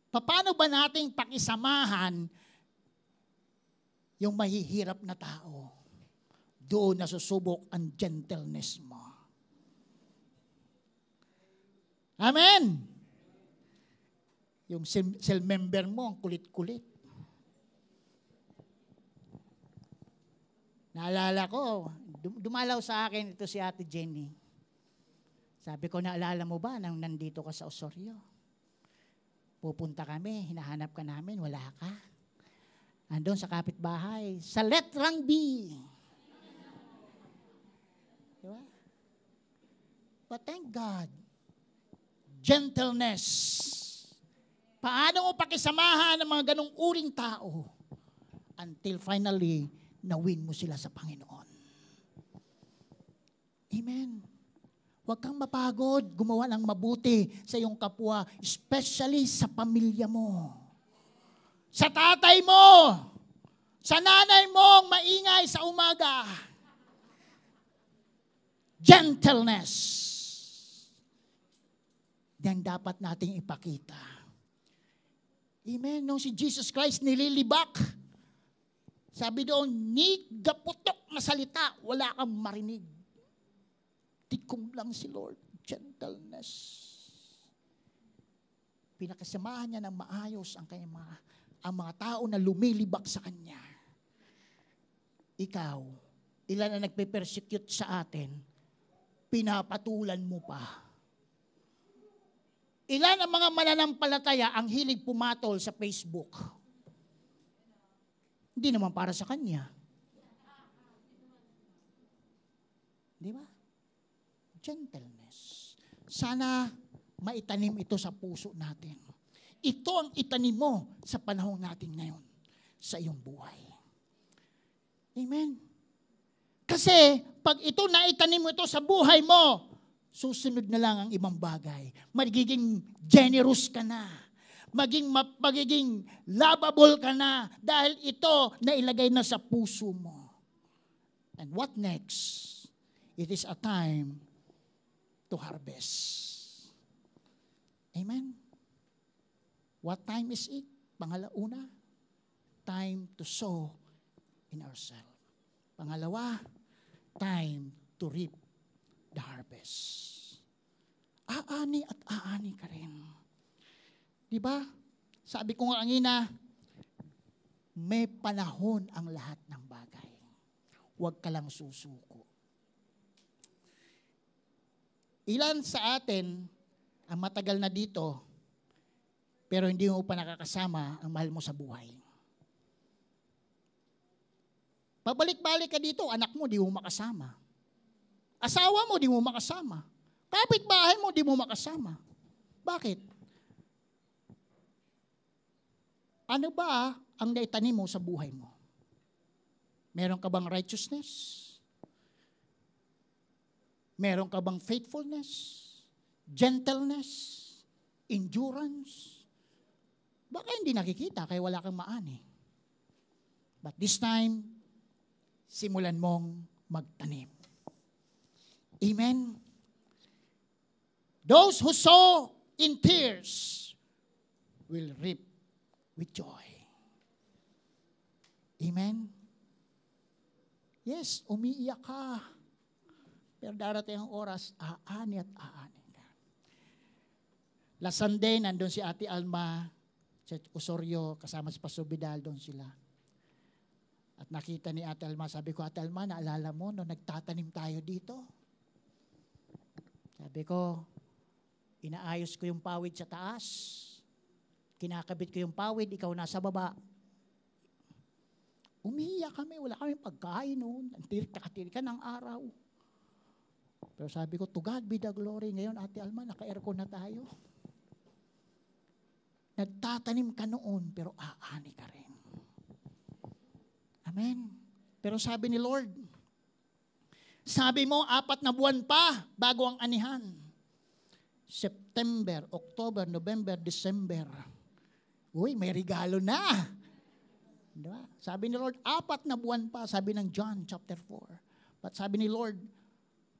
Paano ba nating pakisamahan yung mahihirap na tao? Doon nasusubok ang gentleness mo. Amen! Yung cell member mo, ang kulit-kulit. Naalala ko, dumalaw sa akin ito si Ate Jenny. Sabi ko, naalala mo ba nang nandito ka sa Osorio? Pupunta kami, hinahanap ka namin, wala ka. Andun sa kapitbahay, sa letrang B. Diba? But thank God, gentleness. Paano mo pakisamahan ng mga ganong uring tao until finally, nawin mo sila sa Panginoon. Amen. Huwag kang mapagod, gumawa ng mabuti sa iyong kapwa, especially sa pamilya mo. Sa tatay mo, sa nanay mong maingay sa umaga. Gentleness. Yan dapat nating ipakita. Amen. Nung si Jesus Christ nililibak, sabi doon, ni gaputok na salita, wala kang marinig. Tikom lang si Lord. Gentleness. Pinakasamahan niya ng maayos ang mga tao na lumilibak sa Kanya. Ikaw, ilan na nagpe-persecute sa atin, pinapatulan mo pa. Ilan ang mga mananampalataya ang hilig pumatol sa Facebook? Hindi naman para sa kanya. Di ba? Gentleness. Sana maitanim ito sa puso natin. Ito ang itanim mo sa panahon natin ngayon. sa iyong buhay. Amen. Kasi pag ito naitanim mo ito sa buhay mo, susunod na lang ang ibang bagay. Magiging generous ka na. Magiging lovable ka na dahil ito nailagay na sa puso mo. And what next? It is a time to harvest. Amen? What time is it? Pangalauna, time to sow in ourselves. Pangalawa, time to reap the harvest. Aani at aani ka rin. Diba? Sabi ko nga kanina, may panahon ang lahat ng bagay. Huwag ka lang susuko. Ilan sa atin ang matagal na dito, pero hindi mo pa nakakasama ang mahal mo sa buhay. Pabalik-balik ka dito, anak mo di mo makasama. Asawa mo di mo makasama. Kapitbahay mo di mo makasama. Bakit? Ano ba ang naitanim mo sa buhay mo? Meron ka bang righteousness? Meron ka bang faithfulness? Gentleness? Endurance? Baka hindi nakikita kaya wala kang maani. But this time, simulan mong magtanim. Amen? Those who sow in tears will reap with joy. Amen? Yes, umiiyak ka. Pero darating ang oras, aani at aani ka. Last Sunday, nandun si Ate Alma, sa Osorio, kasama si Pastor Vidal, doon sila. At nakita ni Ate Alma, sabi ko, Ate Alma, naalala mo, nung nagtatanim tayo dito? Sabi ko, inaayos ko yung pawid sa taas. Kinakabit ko yung pawid, ikaw nasa baba. Umiiyak kami, wala kami pagkain noon. Nakatiri ka ng araw. Pero sabi ko, to God be the glory. Ngayon, Ate Alma, naka-aircon na tayo. Nagtatanim ka noon, pero aani ka rin. Amen. Pero sabi ni Lord, sabi mo, 4 na buwan pa bago ang anihan. September, October, November, December. Uy, may regalo na. Diba? Sabi ni Lord, 4 na buwan pa, sabi ng John chapter 4. But sabi ni Lord,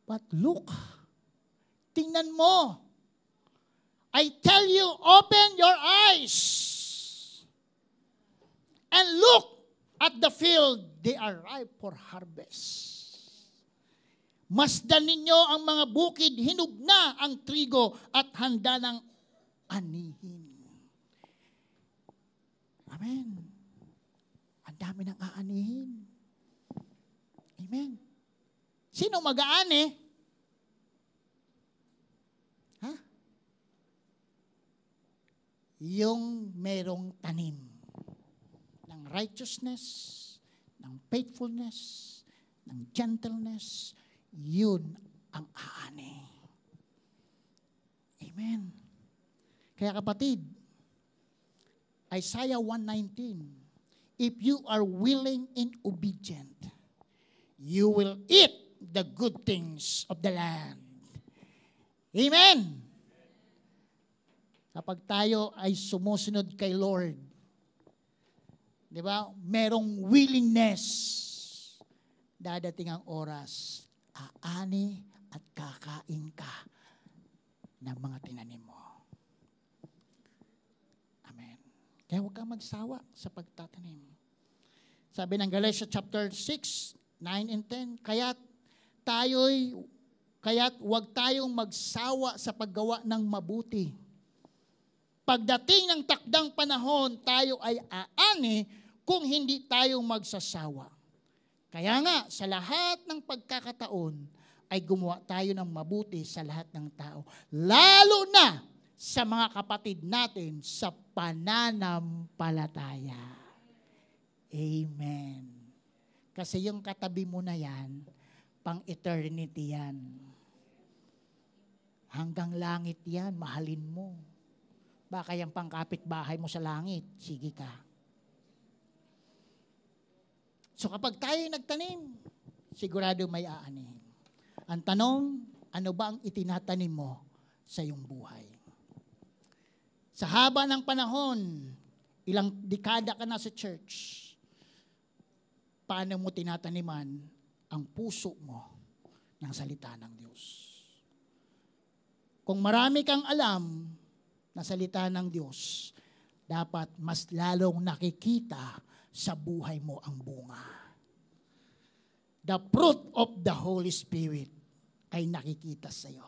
but look, tingnan mo. I tell you, open your eyes and look at the field. They are ripe for harvest. Masdan ninyo ang mga bukid, hinog na ang trigo at handa ng anihin. Amen. Ang dami ng aanihin. Amen. Sino mag-aani? Ha? Yung merong tanim ng righteousness, ng faithfulness, ng gentleness, yun ang aani. Amen. Kaya kapatid, Isaiah 1:19, if you are willing and obedient, you will eat the good things of the land. Amen. Kapag tayo ay sumusunod kay Lord, di ba, merong willingness, dadating ang oras, aani at kakain ka ng mga tinanim mo. Amen. Kaya huwag kang magsawa sa pagtatanim. Sabi ng Galatians chapter 6, 9 and 10, kaya't huwag tayong magsawa sa paggawa ng mabuti. Pagdating ng takdang panahon, tayo ay aani kung hindi tayo magsasawa. Kaya nga, sa lahat ng pagkakataon, ay gumawa tayo ng mabuti sa lahat ng tao. Lalo na sa mga kapatid natin sa pananampalataya. Amen. Kasi yung katabi mo na yan, pang eternity yan. Hanggang langit yan, mahalin mo. Baka yung pangkapit bahay mo sa langit, sige ka. So kapag tayo nagtanim, sigurado may aanihin. Ang tanong, ano ba ang itinatanim mo sa iyong buhay? Sa haba ng panahon, ilang dekada ka na sa church, paano mo tinataniman ang puso mo ng salita ng Diyos? Kung marami kang alam na salita ng Diyos, dapat mas lalong nakikita sa buhay mo ang bunga. The fruit of the Holy Spirit ay nakikita sa iyo.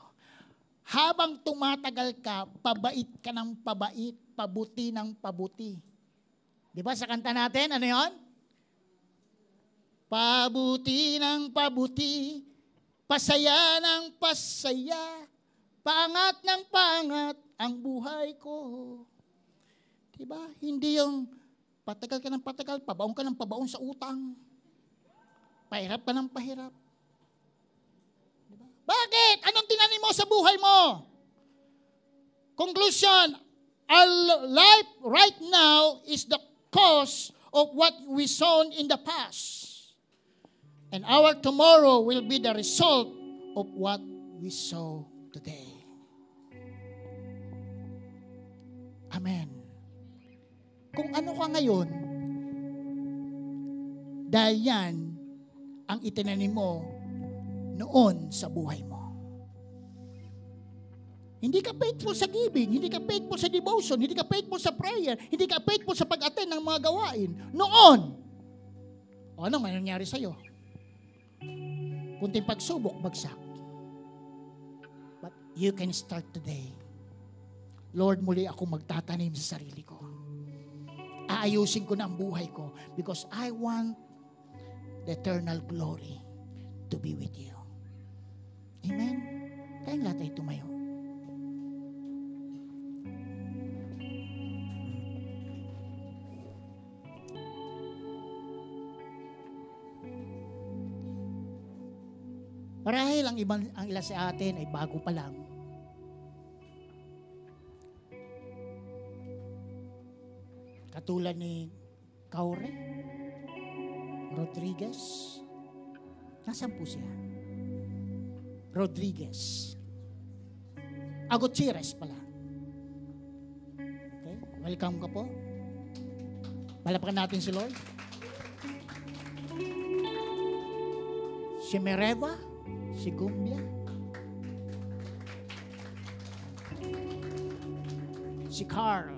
Habang tumatagal ka, pabait ka ng pabait, pabuti ng pabuti. Di ba sa kanta natin, ano yon? Pabuti ng pabuti, pasaya ng pasaya, paangat ng paangat ang buhay ko. Diba? Hindi yung patagal ka ng patagal, pabaon ka ng pabaon sa utang. Pahirap ka ng pahirap. Diba? Bakit? Anong tinanim mo sa buhay mo? Conclusion, our life right now is the cause of what we sown in the past. And our tomorrow will be the result of what we sow today. Amen. Kung ano ka ngayon, dahil yan ang itinanim mo noon sa buhay mo. Hindi ka faithful sa giving, hindi ka faithful sa devotion, hindi ka faithful sa prayer, hindi ka faithful sa pag-attend ng mga gawain. Noon, ano nangyari sa'yo? Kunting pagsubok, bagsak. But you can start today. Lord, muli ako magtatanim sa sarili ko. Aayusin ko na ang buhay ko because I want the eternal glory to be with you. Amen? Tayong lahat ay tumayo. Marahil ang ilan sa atin ay bago pa lang. Katulad ni Kaure Rodriguez. Nasaan po siya? Rodriguez. Gutierrez pala. Okay? Welcome ka po. Palapakan natin si Lord. Si Mereva, si Gumbia, si Carl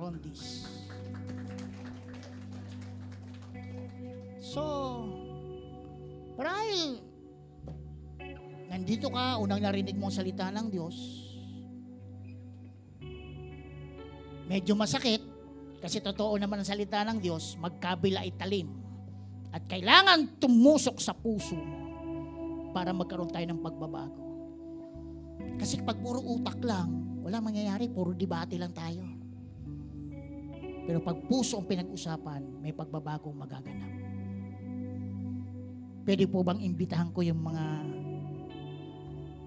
Rondis. So, marahil nandito ka, unang narinig mo ang salita ng Diyos, medyo masakit, kasi totoo naman ang salita ng Diyos, magkabila ay talim. At kailangan tumusok sa puso mo para magkaroon tayo ng pagbabago. Kasi pag puro utak lang, wala mangyayari, puro debate lang tayo. Pero pag puso ang pinag-usapan, may pagbabagong magaganap. Pwede po bang imbitahan ko yung mga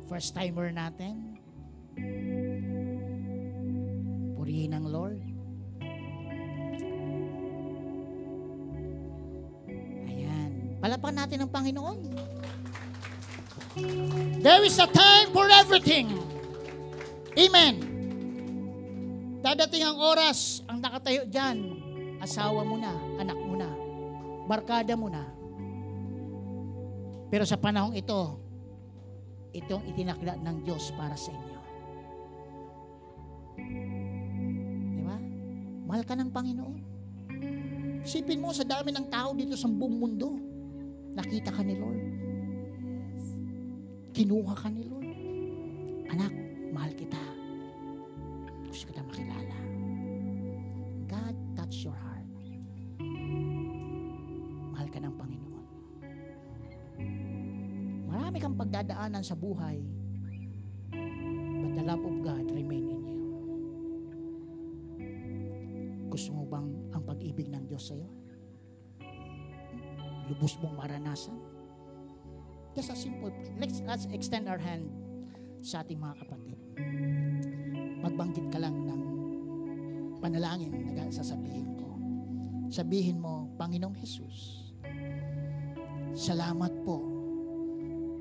first-timer natin? Purihin ang Lord. Ayan. Palapakan natin ang Panginoon. There is a time for everything. Amen. Dadating ang oras, ang nakatayo dyan, asawa mo na, anak mo na, barkada mo na. Pero sa panahong ito, itong itinakda ng Diyos para sa inyo. Di ba? Mahal ka ng Panginoon. Isipin mo, sa dami ng tao dito sa buong mundo, nakita ka ni Lord. Kinuha ka ni Lord. Anak, mahal kita. Gusto kita makilala. God, touch your heart. Mahal ka ng Panginoon. Marami kang pagdadaanan sa buhay, but the love of God remain in you. Gusto mo bang ang pag-ibig ng Diyos sa'yo? Lubos mong maranasan? Just a simple, let's extend our hand sa ating mga kapatid. Magbanggit ka lang ng panalangin na sasabihin ko. Sabihin mo, Panginoong Jesus, Salamat po,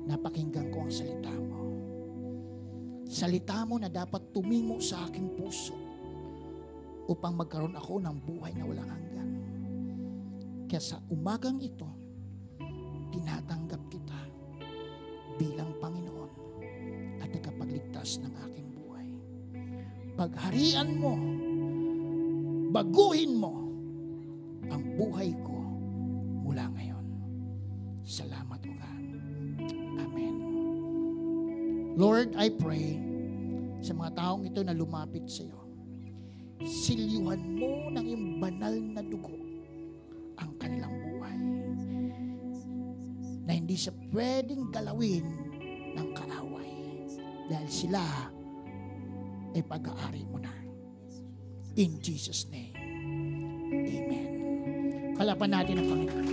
napakinggan ko ang salita mo. Salita mo na dapat tumimo sa aking puso upang magkaroon ako ng buhay na walang hanggan. Kaya sa umagang ito, tinatanggap kita bilang Panginoon at tagapagligtas ng aking buhay. Pagharian mo, baguhin mo ang buhay ko mula ngayon. Salamat o God. Amen. Lord, I pray sa mga taong ito na lumapit sa iyo, silyuhan mo ng iyong banal na dugo ang kanilang buhay na hindi siya pwedeng galawin ng kaaway dahil sila ay pag-aari mo na. In Jesus' name, Amen. Kalapan natin ang Panginoon.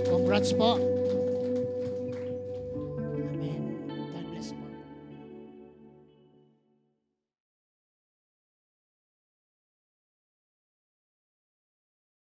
Congrats po.